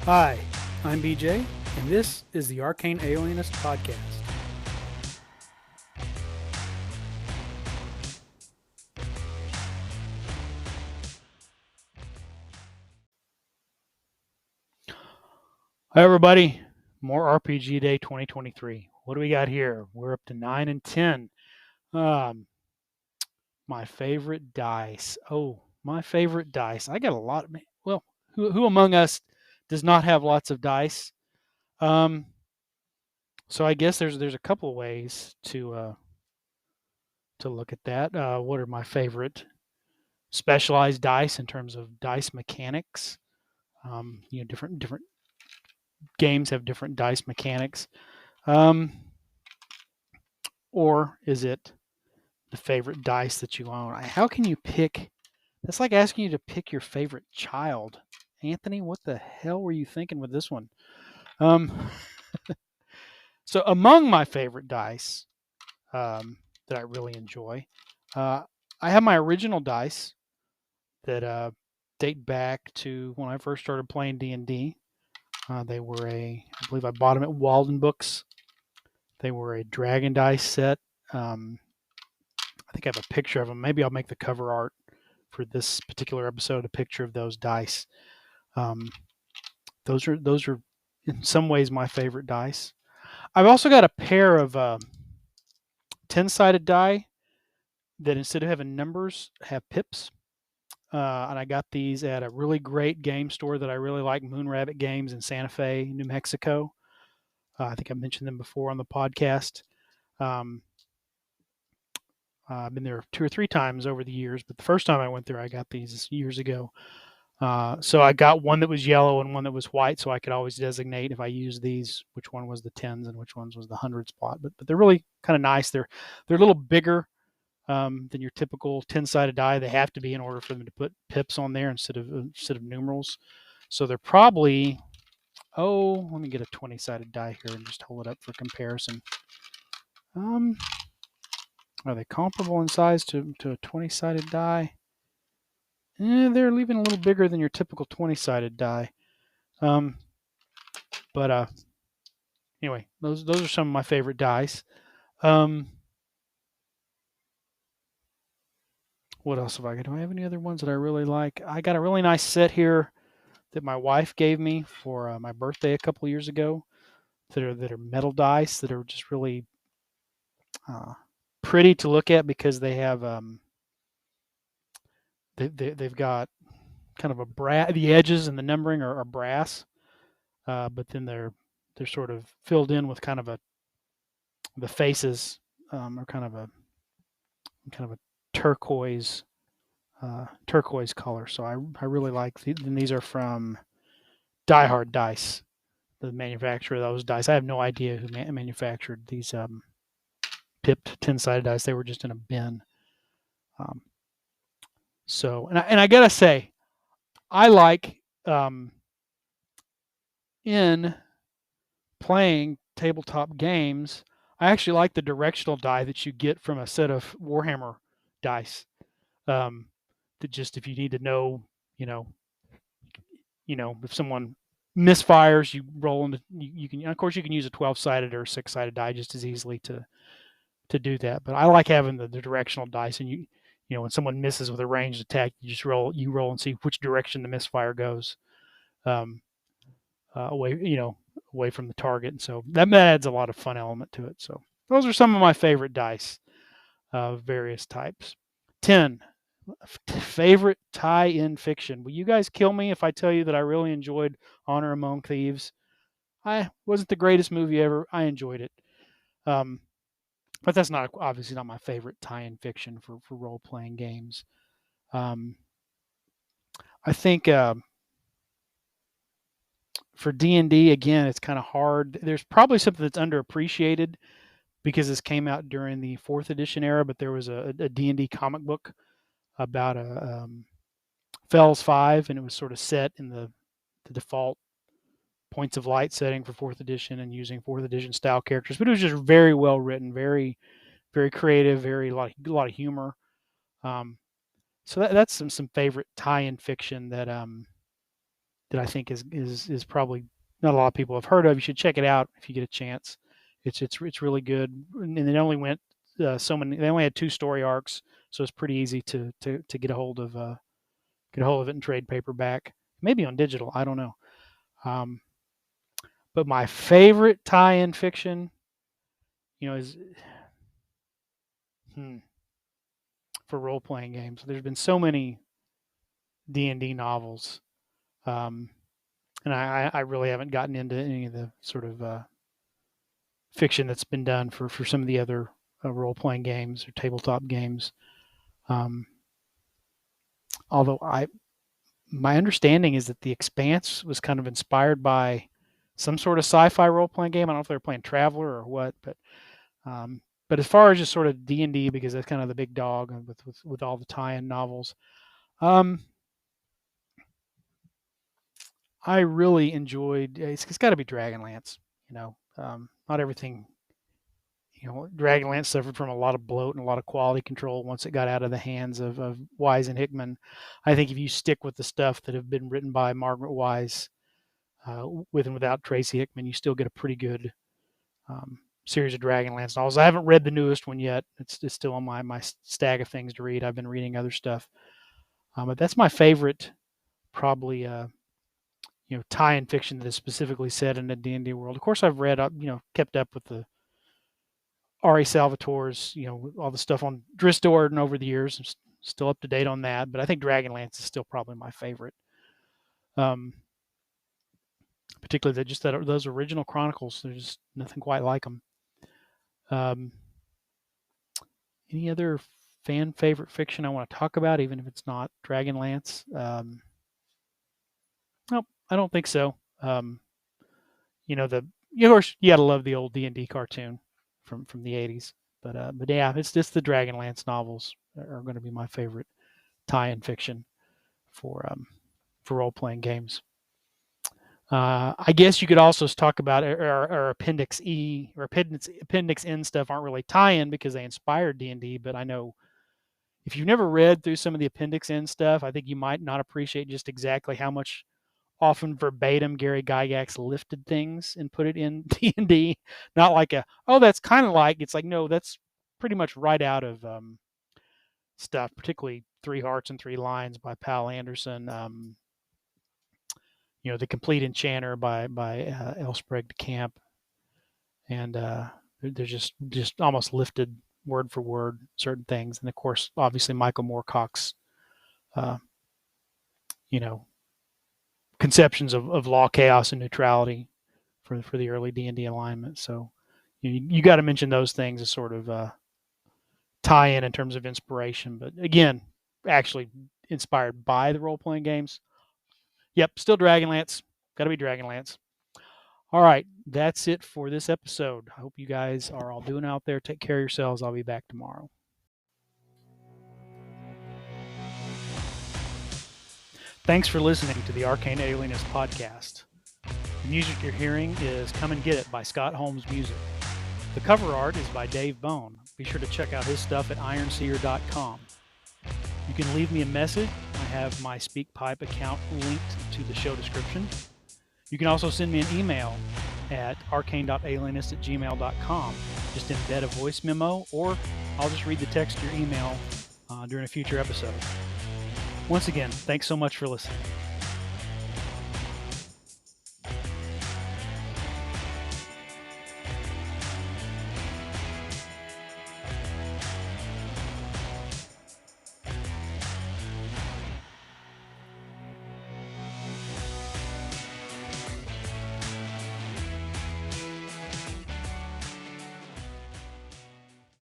Hi, I'm BJ, and this is the Arcane Alienist Podcast. Hi, everybody. More RPG Day 2023. What do we got here? We're up to 9 and 10. Um, my favorite dice. Oh, my favorite dice. I got a lot. Well, who among us does not have lots of dice? Um, so I guess there's a couple of ways to look at that. What are my favorite specialized dice in terms of dice mechanics? Different games have different dice mechanics. Um, or is it the favorite dice that you own? How can you pick? That's like asking you to pick your favorite child. Anthony, what the hell were you thinking with this one? Um, so among my favorite dice that I really enjoy, uh, I have my original dice that date back to when I first started playing D&D. They were I believe I bought them at Walden Books. They were a dragon dice set. Um, I think I have a picture of them. Maybe I'll make the cover art for this particular episode a picture of those dice. Um, those are in some ways my favorite dice. I've also got a pair of 10-sided die that instead of having numbers have pips. And I got these at a really great game store that I really like, Moon Rabbit Games in Santa Fe, New Mexico. I think I mentioned them before on the podcast. Um, I've been there 2 or 3 times over the years, but the first time I went there, I got these years ago. So I got one that was yellow and one that was white, so I could always designate if I use these which one was the tens and which ones was the hundred spot. But they're really kind of nice. They're a little bigger than your typical 10-sided die. They have to be in order for them to put pips on there instead of numerals. So they're probably let me get a 20-sided die here and just hold it up for comparison. Um, are they comparable in size to a 20-sided die? They're even a little bigger than your typical 20-sided die. Um, but anyway, those are some of my favorite dice. Um, what else have I got? Do I have any other ones that I really like? I got a really nice set here that my wife gave me for my birthday a couple of years ago. That are metal dice that are just really uh, pretty to look at because they have they've got kind of a brass. The edges and the numbering are brass, but then they're sort of filled in with kind of the faces are kind of a turquoise turquoise color. So I really like and these are from Die Hard Dice, the manufacturer of those dice. I have no idea who manufactured these pipped 10-sided dice. They were just in a bin. Um, and I gotta say, I like in playing tabletop games. I actually like the directional die that you get from a set of Warhammer dice. Um, that just if you need to know, you know, if someone misfires, you roll into you can of course you can use a 12-sided or 6-sided die just as easily to do that. But I like having the directional dice, and when someone misses with a ranged attack, you roll and see which direction the misfire goes, um, away from the target, and so that adds a lot of fun element to it. So those are some of my favorite dice of various types. 10 favorite tie-in fiction. Will you guys kill me if I tell you that I really enjoyed Honor Among Thieves? I wasn't the greatest movie ever. I enjoyed it. Um, but that's not obviously not my favorite tie-in fiction for role-playing games. Um, I think for D&D again, it's kind of hard. There's probably something that's underappreciated because this came out during the fourth edition era, but there was a D&D comic book about a Fells 5, and it was sort of set in the default points of light setting for fourth edition and using fourth edition style characters. But it was just very well written, very very creative, very a lot of humor. Um, so that's some favorite tie-in fiction that I think is probably not a lot of people have heard of. You should check it out if you get a chance. It's really good, and they only went so many. They only had 2 story arcs, so it's pretty easy to get a hold of it in trade paperback, maybe on digital. I don't know. Um, but my favorite tie-in fiction, is for role-playing games. There's been so many D&D novels, and I really haven't gotten into any of the sort of fiction that's been done for some of the other role-playing games or tabletop games. Although my understanding is that The Expanse was kind of inspired by some sort of sci-fi role-playing game. I don't know if they were playing Traveller or what, but as far as just sort of D&D, because that's kind of the big dog with all the tie-in novels, I really enjoyed. It's got to be Dragonlance. Not everything. Dragonlance suffered from a lot of bloat and a lot of quality control once it got out of the hands of Wise and Hickman. I think if you stick with the stuff that have been written by Margaret Wise, with and without Tracy Hickman, you still get a pretty good series of Dragonlance novels. I haven't read the newest one yet. It's still on my stack of things to read. I've been reading other stuff, but that's my favorite, probably. Tie-in fiction that is specifically set in the D&D world. Of course, I've read up, kept up with the R.A. Salvatore's, all the stuff on Drizzt Do'Urden over the years. I'm still up to date on that, but I think Dragonlance is still probably my favorite. Particularly those original chronicles. There's nothing quite like them. Any other fan favorite fiction I want to talk about, even if it's not Dragonlance? Nope, I don't think so. Of course, you gotta love the old D&D cartoon from the 80s. But yeah, it's just the Dragonlance novels are going to be my favorite tie-in fiction for role-playing games. I guess you could also talk about our Appendix E or Appendix N stuff aren't really tie-in because they inspired D&D, but I know if you've never read through some of the Appendix N stuff, I think you might not appreciate just exactly how much often verbatim Gary Gygax lifted things and put it in D&D. Not like that's kind of like, it's like, no, that's pretty much right out of stuff, particularly 3 Hearts and 3 Lines by Pal Anderson. The Complete Enchanter by L. Sprague de Camp. And they're just almost lifted word for word certain things. And of course, obviously Michael Moorcock's, conceptions of law, chaos, and neutrality for the early D&D alignment. So you got to mention those things as sort of tie-in terms of inspiration. But again, actually inspired by the role-playing games. Yep, still Dragonlance. Got to be Dragonlance. All right, that's it for this episode. I hope you guys are all doing out there. Take care of yourselves. I'll be back tomorrow. Thanks for listening to the Arcane Alienist podcast. The music you're hearing is Come and Get It by Scott Holmes Music. The cover art is by Dave Bone. Be sure to check out his stuff at ironseer.com. You can leave me a message. I have my SpeakPipe account linked to the show description. You can also send me an email at arcane.alienist@gmail.com. Just embed a voice memo, or I'll just read the text to your email during a future episode. Once again, thanks so much for listening.